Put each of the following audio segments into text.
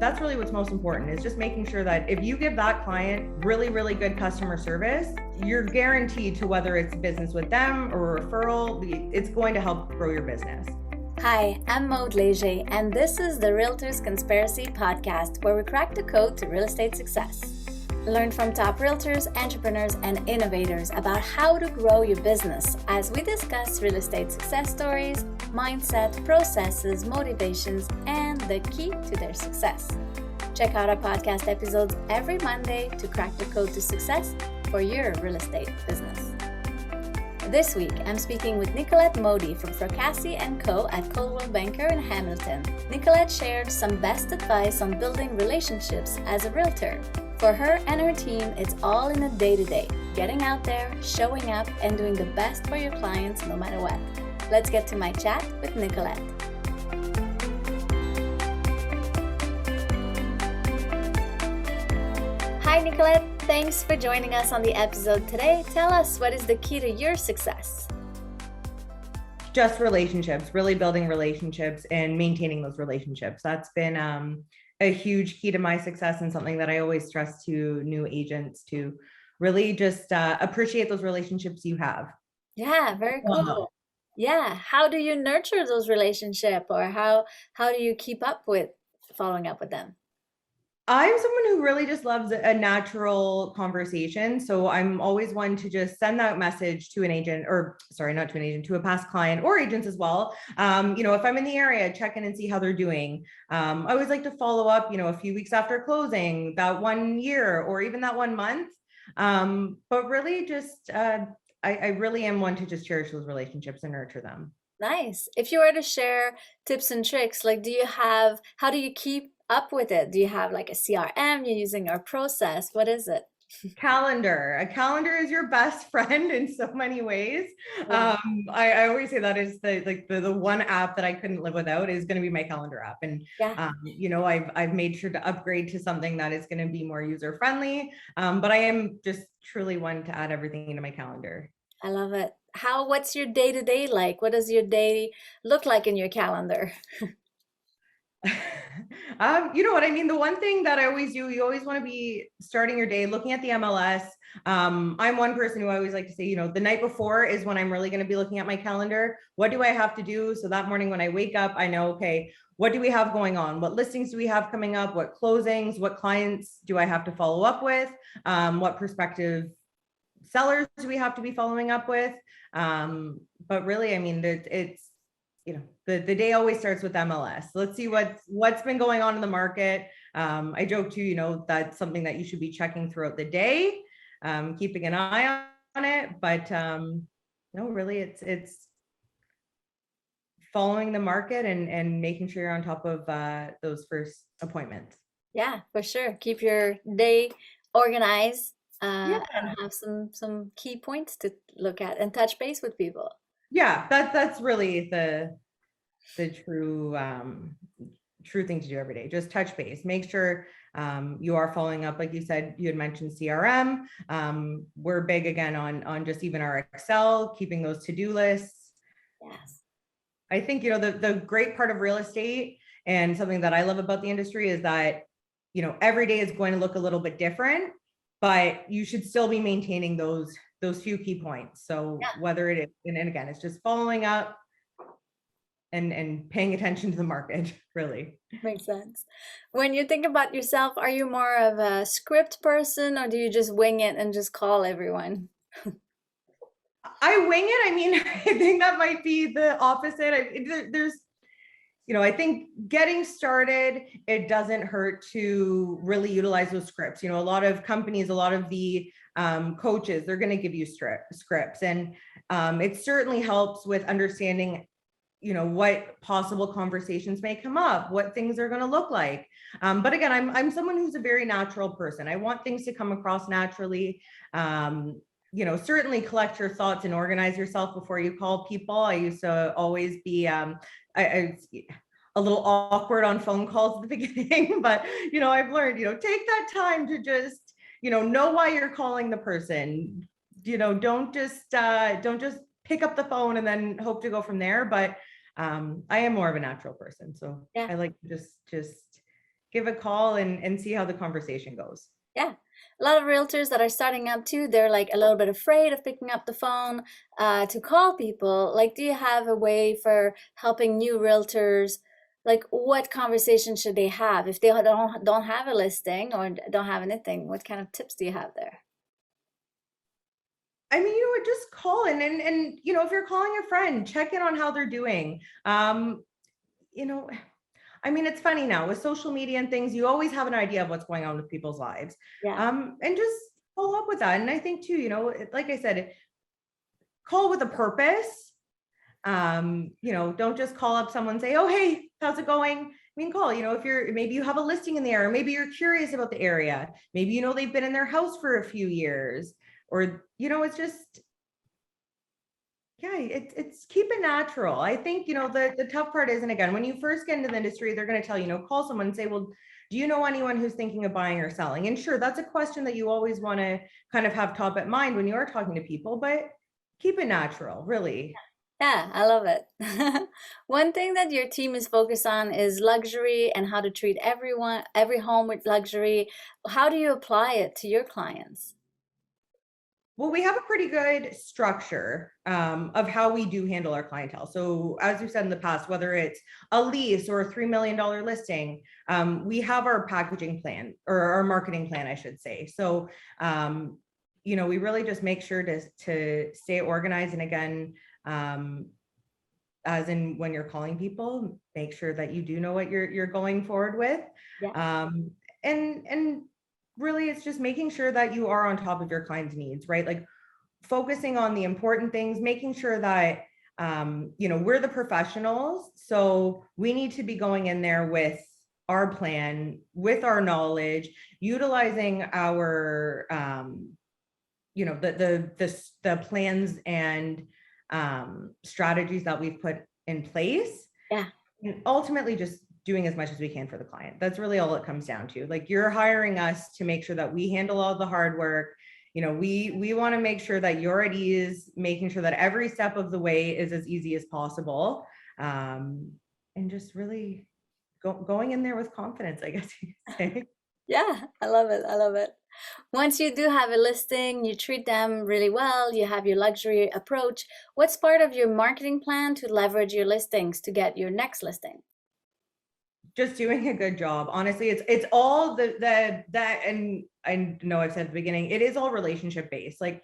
That's really what's most important, is just making sure that if you give that client really, really good customer service, you're guaranteed to, whether it's business with them or a referral, it's going to help grow your business. Hi, I'm Maud Leger, and this is the Realtors Conspiracy Podcast, where we crack the code to real estate success. Learn from top realtors, entrepreneurs, and innovators about how to grow your business as we discuss real estate success stories, mindset, processes, motivations, and the key to their success. Check out our podcast episodes every Monday to crack the code to success for your real estate business. This week, I'm speaking with Nicolette Modi from Fracassi & Co. at Coldwell Banker in Hamilton. Nicolette shared some best advice on building relationships as a realtor. For her and her team, it's all in the day-to-day, getting out there, showing up, and doing the best for your clients no matter what. Let's get to my chat with Nicolette. Hi, Nicolette. Thanks for joining us on the episode today. Tell us, what is the key to your success? Just relationships, really building relationships and maintaining those relationships. That's been a huge key to my success, and something that I always stress to new agents, to really just appreciate those relationships you have. Yeah, very cool. Yeah, how do you nurture those relationships, or how do you keep up with following up with them? I'm someone who really just loves a natural conversation. So I'm always one to just send that message to an agent, or sorry, not to an agent, to a past client or agents as well. If I'm in the area, check in and see how they're doing. I always like to follow up, a few weeks after closing, that 1 year, or even that 1 month. But really just, I really am one to just cherish those relationships and nurture them. Nice. If you were to share tips and tricks, how do you keep up with it? Do you have like a CRM you're using, or process? What is it? A calendar is your best friend in so many ways. I always say that is the one app that I couldn't live without is going to be my calendar app. And Yeah. I've made sure to upgrade to something that is going to be more user friendly. But I am just truly one to add everything into my calendar. I love it. What's your day-to-day like? What does your day look like in your calendar? You know what I mean? The one thing that I always do, you always want to be starting your day looking at the MLS. I'm one person who I always like to say, the night before is when I'm really going to be looking at my calendar. What do I have to do? So that morning when I wake up, I know, okay, what do we have going on? What listings do we have coming up? What closings? What clients do I have to follow up with? What prospective sellers do we have to be following up with? But really, I mean, it's, the day always starts with MLS. Let's see what's been going on in the market. I joke too, that's something that you should be checking throughout the day, keeping an eye on it. But no, really, it's following the market and making sure you're on top of those first appointments. Yeah, for sure. Keep your day organized, Yeah. and have some key points to look at and touch base with people. Yeah, that's really the true thing to do every day. Just touch base, make sure you are following up. Like you said, you had mentioned CRM. We're big again on just even our Excel, keeping those to-do lists. Yes. I think, the great part of real estate, and something that I love about the industry, is that, every day is going to look a little bit different, but you should still be maintaining those few key points. So Yeah. whether it is, and again, it's just following up and paying attention to the market, really. Makes sense. When you think about yourself, are you more of a script person, or do you just wing it and just call everyone? I wing it. I mean, I think that might be the opposite. I think getting started, it doesn't hurt to really utilize those scripts. A lot of companies, a lot of the coaches, they're going to give you scripts. And it certainly helps with understanding, what possible conversations may come up, what things are going to look like. But again, I'm someone who's a very natural person. I want things to come across naturally. Certainly collect your thoughts and organize yourself before you call people. I used to always be a little awkward on phone calls at the beginning, but I've learned, take that time to just, know why you're calling the person. Don't just pick up the phone and then hope to go from there. But I am more of a natural person, so Yeah. I like to just give a call and see how the conversation goes. Yeah. A lot of realtors that are starting up too, they're like a little bit afraid of picking up the phone to call people. Like, do you have a way for helping new realtors? Like, what conversation should they have if they don't have a listing or don't have anything? What kind of tips do you have there? I mean, just call and if you're calling a friend, check in on how they're doing. You know, I mean, it's funny now with social media and things, you always have an idea of what's going on with people's lives. Yeah. And just follow up with that. And I think too, like I said, call with a purpose. Don't just call up someone and say, oh, hey, how's it going? I mean, call, if maybe you have a listing in the area, maybe you're curious about the area, maybe, they've been in their house for a few years, or, it's just, yeah, it's keep it natural. I think, the tough part is, and again, when you first get into the industry, they're going to tell you, call someone and say, well, do you know anyone who's thinking of buying or selling? And sure, that's a question that you always want to kind of have top of mind when you are talking to people, but keep it natural, really. Yeah, I love it. One thing that your team is focused on is luxury and how to treat every home with luxury. How do you apply it to your clients? Well, we have a pretty good structure of how we do handle our clientele. So as we've said in the past, whether it's a lease or a $3 million listing, we have our packaging plan, or our marketing plan, I should say. So, we really just make sure to stay organized. And again, as in when you're calling people, make sure that you do know what you're going forward with. Yeah. And really, it's just making sure that you are on top of your client's needs, right? Like focusing on the important things, making sure that, we're the professionals. So we need to be going in there with our plan, with our knowledge, utilizing our, the plans and strategies that we've put in place. Yeah. And ultimately just doing as much as we can for the client. That's really all it comes down to. Like, you're hiring us to make sure that we handle all the hard work. We want to make sure that you're at ease, making sure that every step of the way is as easy as possible. And just really going in there with confidence, I guess you could say. Yeah, I love it. I love it. Once you do have a listing, you treat them really well, you have your luxury approach. What's part of your marketing plan to leverage your listings to get your next listing? Just doing a good job. Honestly, it's all that, and I know I've said at the beginning, it is all relationship based. Like,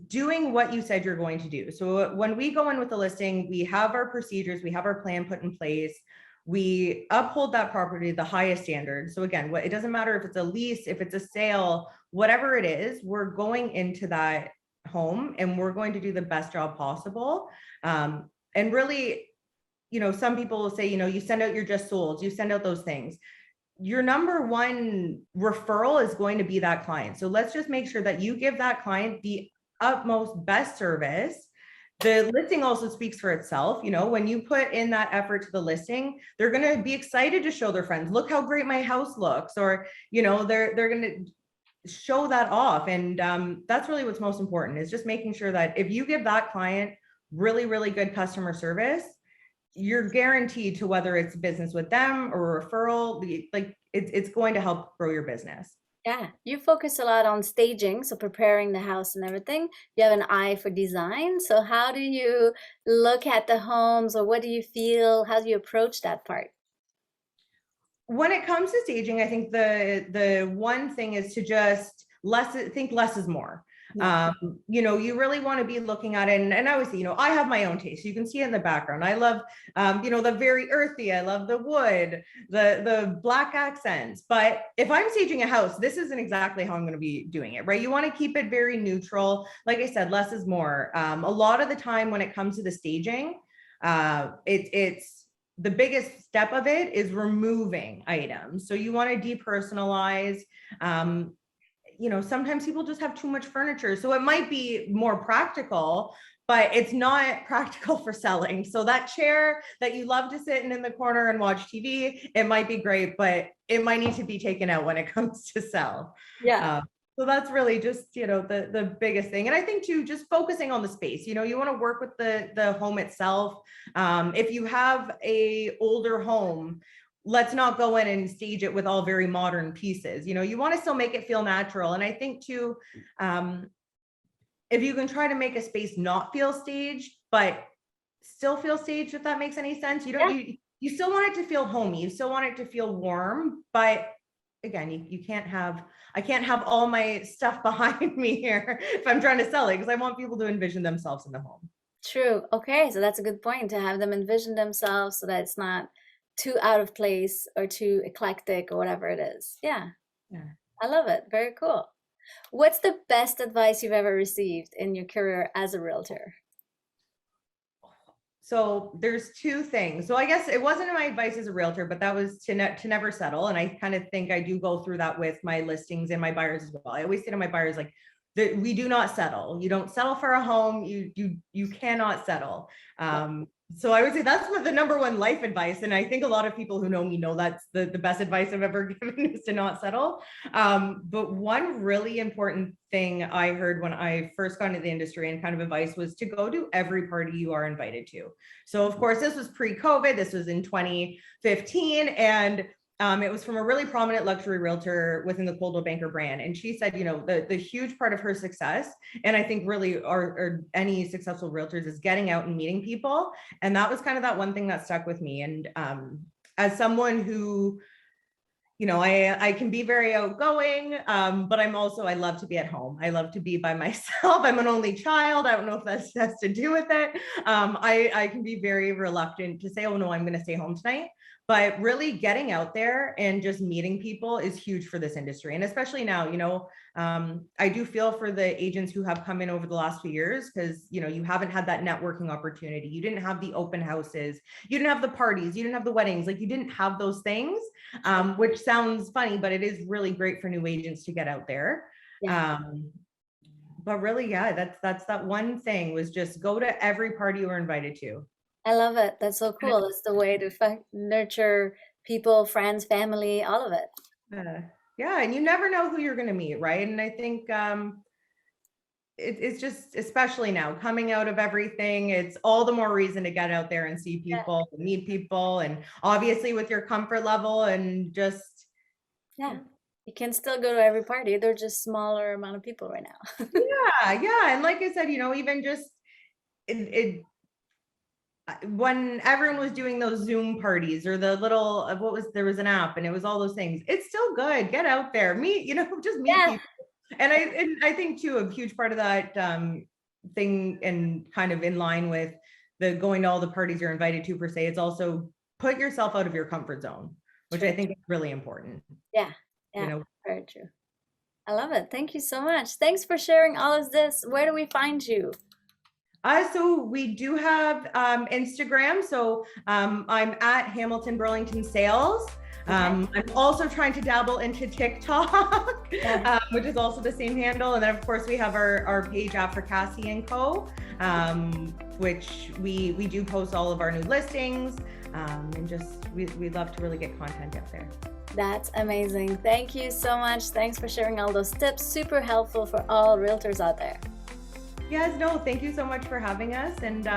doing what you said you're going to do. So when we go in with the listing, we have our procedures, we have our plan put in place. We uphold that property to the highest standard. So again, it doesn't matter if it's a lease, if it's a sale, whatever it is, we're going into that home and we're going to do the best job possible. And really, some people will say, you send out your just solds, you send out those things. Your number one referral is going to be that client. So let's just make sure that you give that client the utmost best service. The listing also speaks for itself. When you put in that effort to the listing, they're going to be excited to show their friends, look how great my house looks, or, they're going to show that off. And that's really what's most important, is just making sure that if you give that client really, really good customer service, you're guaranteed to, whether it's business with them or referral, like it's going to help grow your business. Yeah, you focus a lot on staging, so preparing the house and everything. You have an eye for design. So how do you look at the homes, or what do you feel? How do you approach that part? When it comes to staging, I think the one thing is to just think less is more. Yeah. You really want to be looking at it. And obviously, I have my own taste. You can see it in the background. I love, the very earthy. I love the wood, the black accents. But if I'm staging a house, this isn't exactly how I'm going to be doing it, right? You want to keep it very neutral. Like I said, less is more. A lot of the time when it comes to the staging, it's the biggest step of it is removing items. So you want to depersonalize. Sometimes people just have too much furniture. So it might be more practical, but it's not practical for selling. So that chair that you love to sit in the corner and watch TV, it might be great, but it might need to be taken out when it comes to sell. Yeah. So that's really just, the biggest thing. And I think too, just focusing on the space, you want to work with the home itself. If you have a older home, let's not go in and stage it with all very modern pieces. You want to still make it feel natural. And I think too, if you can try to make a space not feel staged, but still feel staged, if that makes any sense, you still want it to feel homey. You still want it to feel warm, but again, I can't have all my stuff behind me here if I'm trying to sell it, because I want people to envision themselves in the home. True. Okay, so that's a good point, to have them envision themselves so that it's not too out of place or too eclectic or whatever it is. Yeah. I love it. Very cool. What's the best advice you've ever received in your career as a realtor? So there's two things. So I guess it wasn't my advice as a realtor, but that was to never settle. And I kind of think I do go through that with my listings and my buyers as well. I always say to my buyers, like, we do not settle. You don't settle for a home. You cannot settle. So I would say that's the number one life advice. And I think a lot of people who know me know that's the best advice I've ever given, is to not settle. But one really important thing I heard when I first got into the industry, and kind of advice, was to go to every party you are invited to. So of course, this was pre-COVID. This was in 2015. And it was from a really prominent luxury realtor within the Coldwell Banker brand. And she said, the huge part of her success, and I think really or any successful realtors, is getting out and meeting people. And that was kind of that one thing that stuck with me. And as someone who, I can be very outgoing, but I love to be at home. I love to be by myself. I'm an only child. I don't know if that has to do with it. I can be very reluctant to say, oh no, I'm going to stay home tonight. But really getting out there and just meeting people is huge for this industry. And especially now, I do feel for the agents who have come in over the last few years, because, you haven't had that networking opportunity. You didn't have the open houses. You didn't have the parties. You didn't have the weddings. Like, you didn't have those things, which sounds funny, but it is really great for new agents to get out there. Yeah. But really, yeah, that's that one thing, was just go to every party you were invited to. I love it. That's so cool. It's the way to nurture people, friends, family, all of it. Yeah. And you never know who you're going to meet, right? And I think it's just, especially now, coming out of everything, it's all the more reason to get out there and see people, and meet people, and obviously with your comfort level, and just. Yeah. You can still go to every party. They're just smaller amount of people right now. Yeah. And like I said, even just when everyone was doing those Zoom parties, or the little, there was an app, and it was all those things. It's still good. Get out there, meet, just meet people. And I think too, a huge part of that thing, and kind of in line with the going to all the parties you're invited to per se, it's also put yourself out of your comfort zone, which I think is really important. Yeah. Very true. I love it. Thank you so much. Thanks for sharing all of this. Where do we find you? So we do have Instagram. So I'm at Hamilton Burlington Sales. I'm also trying to dabble into TikTok, which is also the same handle. And then of course we have our page at Fracassi & Co, which we do post all of our new listings, and just we love to really get content out there. That's amazing. Thank you so much. Thanks for sharing all those tips. Super helpful for all realtors out there. Yes, no, thank you so much for having us. And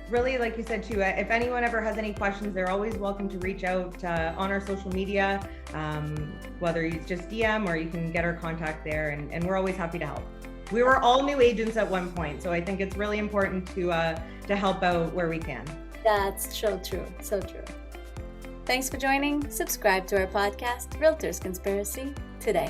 really, like you said too, if anyone ever has any questions, they're always welcome to reach out on our social media, whether it's just DM or you can get our contact there, and we're always happy to help. We were all new agents at one point, so I think it's really important to help out where we can. That's so true, so true. Thanks for joining. Subscribe to our podcast, Realtors Conspiracy, today.